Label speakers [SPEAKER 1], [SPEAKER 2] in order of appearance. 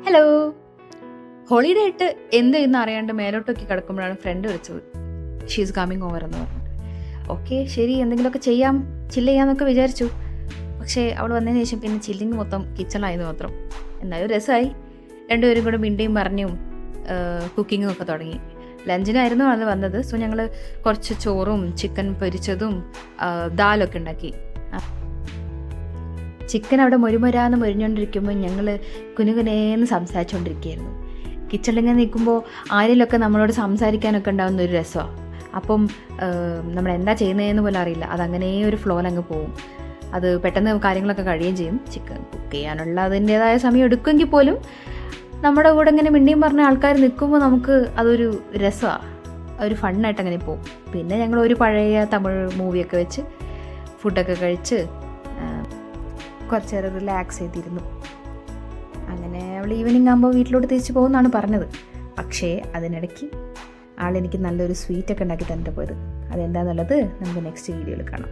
[SPEAKER 1] Hello. Holiday ആയിട്ട് എന്ത് ചെയ്യുന്ന അറിയാണ്ട് മേലോട്ടൊക്കെ കിടക്കുമ്പോഴാണ് ഫ്രണ്ട് വിളിച്ചത്. ഷീസ് കമ്മിങ് ഓവർ എന്ന് പറഞ്ഞിട്ട്. ഓക്കെ ശരി, എന്തെങ്കിലുമൊക്കെ ചെയ്യാം, ചില്ല് ചെയ്യാമെന്നൊക്കെ വിചാരിച്ചു. പക്ഷേ അവൾ വന്നതിന് ശേഷം പിന്നെ ചില്ലിങ് മൊത്തം കിച്ചണിലായിരുന്നു മാത്രം. എന്നാലും രസമായി. രണ്ടുപേരും കൂടെ മിണ്ടിയും പറഞ്ഞും കുക്കിങ്ങും ഒക്കെ തുടങ്ങി. ലഞ്ചിനായിരുന്നു അത് വന്നത്. സോ ഞങ്ങൾ കുറച്ച് ചോറും ചിക്കൻ പൊരിച്ചതും ദാലൊക്കെ ഉണ്ടാക്കി. ചിക്കൻ അവിടെ മൊരിമൊരാന്ന് മൊരിഞ്ഞുകൊണ്ടിരിക്കുമ്പോൾ ഞങ്ങൾ കുനുകുനേന്ന് സംസാരിച്ചുകൊണ്ടിരിക്കുകയായിരുന്നു. കിച്ചണിലിങ്ങനെ നിൽക്കുമ്പോൾ ആരെങ്കിലുമൊക്കെ നമ്മളോട് സംസാരിക്കാനൊക്കെ ഉണ്ടാകുന്ന ഒരു രസമാണ്. അപ്പം നമ്മൾ എന്താ ചെയ്യുന്നതെന്ന് പോലും അറിയില്ല. അതങ്ങനെ ഒരു ഫ്ലോയിൽ അങ്ങ് പോവും. അത് പെട്ടെന്ന് കാര്യങ്ങളൊക്കെ കഴിയുകയും ചെയ്യും. ചിക്കൻ കുക്ക് ചെയ്യാനുള്ള അതിൻ്റേതായ സമയം എടുക്കുമെങ്കിൽ പോലും നമ്മുടെ കൂടെ ഇങ്ങനെ മിണ്ടിയും പറഞ്ഞ ആൾക്കാർ നിൽക്കുമ്പോൾ നമുക്ക് അതൊരു രസമാണ്, ഒരു ഫണ്ണായിട്ട് അങ്ങനെ പോകും. പിന്നെ ഞങ്ങൾ ഒരു പഴയ തമിഴ് മൂവിയൊക്കെ വെച്ച് ഫുഡൊക്കെ കഴിച്ച് കുറച്ച് നേരം റിലാക്സ് ചെയ്തിരുന്നു. അങ്ങനെ അവൾ ഈവനിങ് ആകുമ്പോൾ വീട്ടിലോട്ട് തിരിച്ചു പോകുമെന്നാണ് പറഞ്ഞത്. പക്ഷേ അതിനിടയ്ക്ക് ആളെനിക്ക് നല്ലൊരു സ്വീറ്റൊക്കെ ഉണ്ടാക്കി തന്നിട്ട് പോയത്. അതെന്താണെന്നുള്ളത് നമുക്ക് നെക്സ്റ്റ് വീഡിയോയിൽ കാണാം.